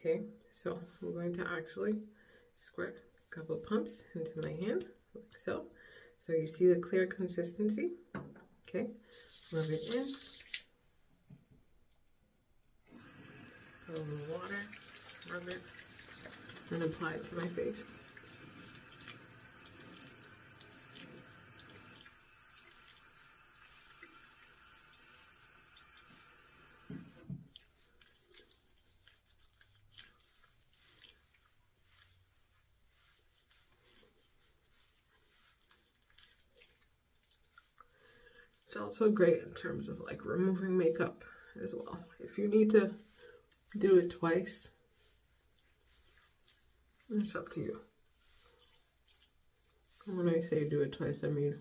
Okay, so I'm going to actually squirt a couple pumps into my hand, like so. So you see the clear consistency. Okay, rub it in. A little water, rub it, and apply it to my face. It's also great in terms of like removing makeup as well. If you need to do it twice, it's up to you. When I say do it twice, I mean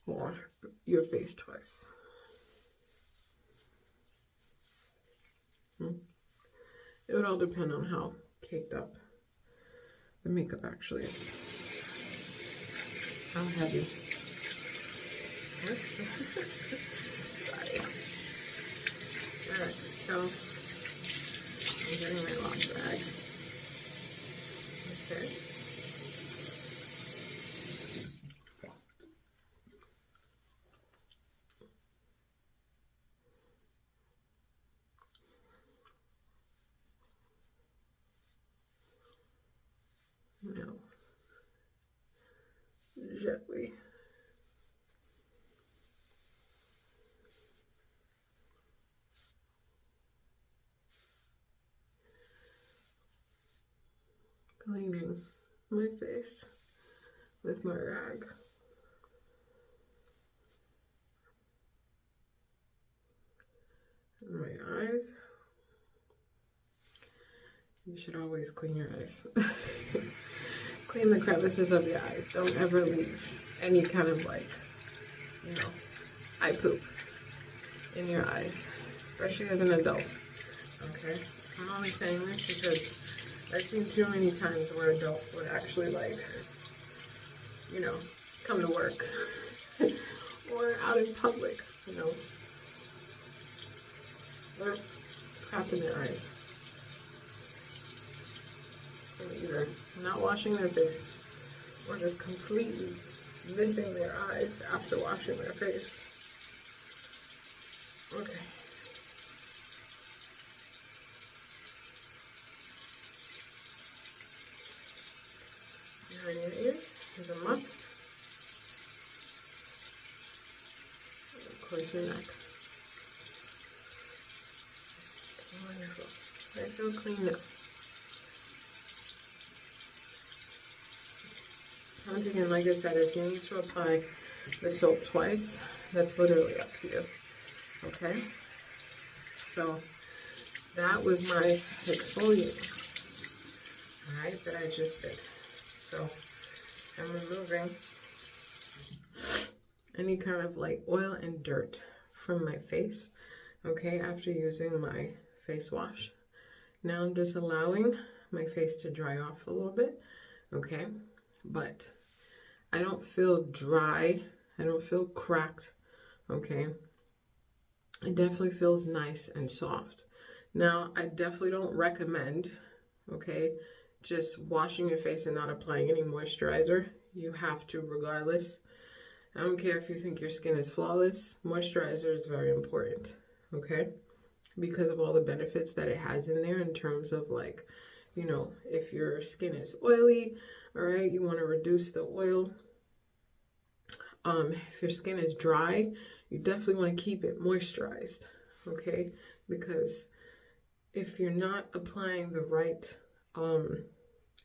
wash your face twice. It would all depend on how caked up the makeup actually is. How heavy. Sorry. Alright, so I'm getting my wash rag. Okay. Now, gently. Cleaning my face with my rag. And my eyes. You should always clean your eyes. Clean the crevices of your eyes. Don't ever leave any kind of like, you know, eye poop in your eyes, especially as an adult. Okay? I'm only saying this because I've seen too many times where adults would actually like, you know, come to work or out in public, you know, or crap in their eyes. Or either not washing their face or just completely missing their eyes after washing their face. Okay. Behind your ears is a must. And of course your neck. Wonderful. I feel clean now. Once again, like I said, if you need to apply the soap twice, that's literally up to you. Okay? So that was my exfoliating, alright, that I just did. So I'm removing any kind of like oil and dirt from my face, okay, after using my face wash. Now I'm just allowing my face to dry off a little bit, okay, but I don't feel dry, I don't feel cracked, okay. It definitely feels nice and soft. Now, I definitely don't recommend, okay, just washing your face and not applying any moisturizer. You have to regardless. I don't care if you think your skin is flawless. Moisturizer is very important, okay, because of all the benefits that it has in there in terms of like, you know, if your skin is oily, all right, you want to reduce the oil. If your skin is dry, you definitely want to keep it moisturized, okay? Because if you're not applying the right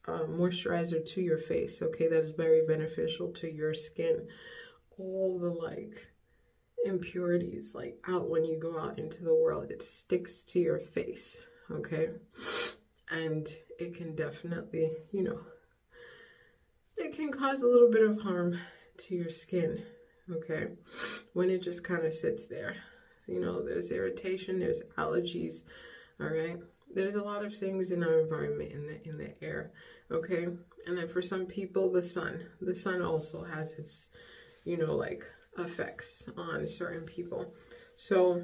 moisturizer to your face, okay, that is very beneficial to your skin. All the like impurities like out when you go out into the world, it sticks to your face, okay? And it can definitely, you know, it can cause a little bit of harm to your skin, okay, when it just kind of sits there. You know, there's irritation, there's allergies, all right, there's a lot of things in our environment, in the air, okay. And then for some people, the sun also has its, you know, like effects on certain people. So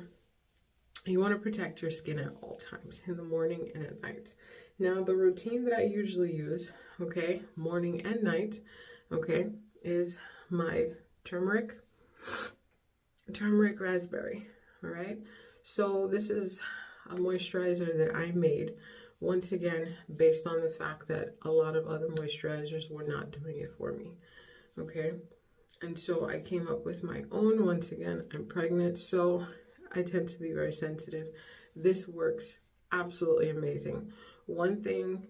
You want to protect your skin at all times, in the morning and at night. Now, the routine that I usually use, okay, morning and night, okay, is my turmeric raspberry, all right? So this is a moisturizer that I made, once again, based on the fact that a lot of other moisturizers were not doing it for me, okay? And so I came up with my own. Once again, I'm pregnant, so I tend to be very sensitive. This works absolutely amazing. One thing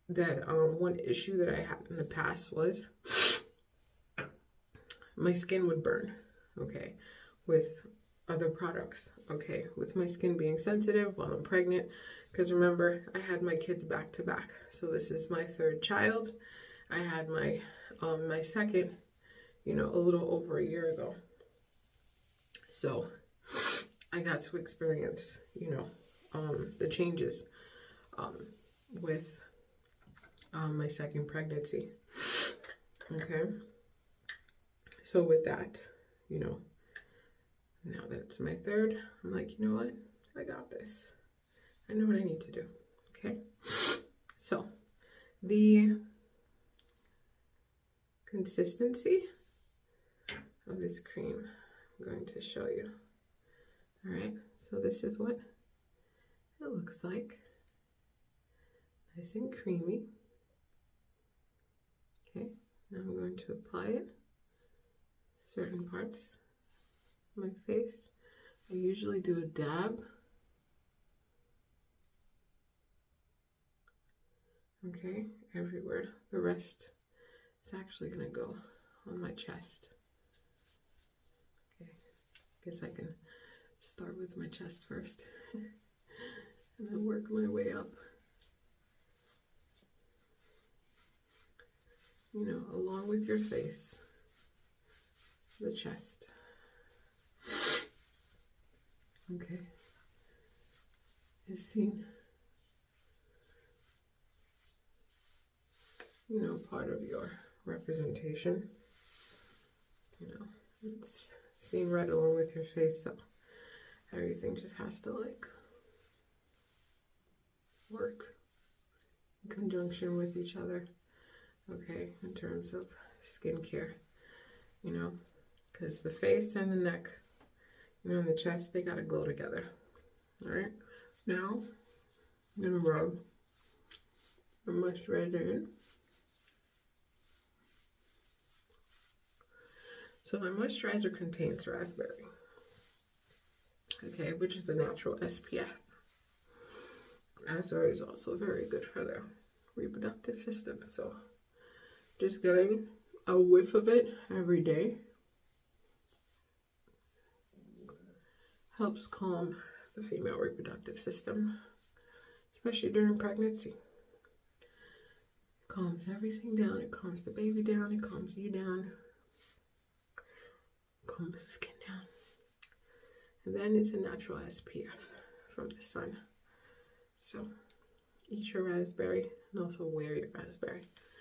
that, one issue that I had in the past was my skin would burn, okay, with other products, okay, with my skin being sensitive while I'm pregnant, because remember, I had my kids back to back. So this is my third child. I had my second, a little over a year ago. So I got to experience, the changes with my second pregnancy. Okay. So with that, now that it's my third, I'm like, you know what? I got this. I know what I need to do. Okay. So the consistency of this cream, I'm going to show you. All right. So this is what it looks like. Nice and creamy. Okay. Now I'm going to apply it certain parts of my face. I usually do a dab. Okay, everywhere. The rest is actually going to go on my chest. Okay, guess I can start with my chest first and then work my way up. Along with your face, the chest. Okay, is seen, part of your representation. It's seen right along with your face, so everything just has to work in conjunction with each other, okay, in terms of skincare, because the face and the neck, and the chest, they gotta glow together. All right, now I'm gonna rub a moisturizer in. So my moisturizer contains raspberry, okay, which is a natural SPF. Raspberry is also very good for the reproductive system, so just getting a whiff of it every day helps calm the female reproductive system, especially during pregnancy. It calms everything down. It calms the baby down. It calms you down. Calms the skin down. And then it's a natural SPF from the sun. So eat your raspberry and also wear your raspberry.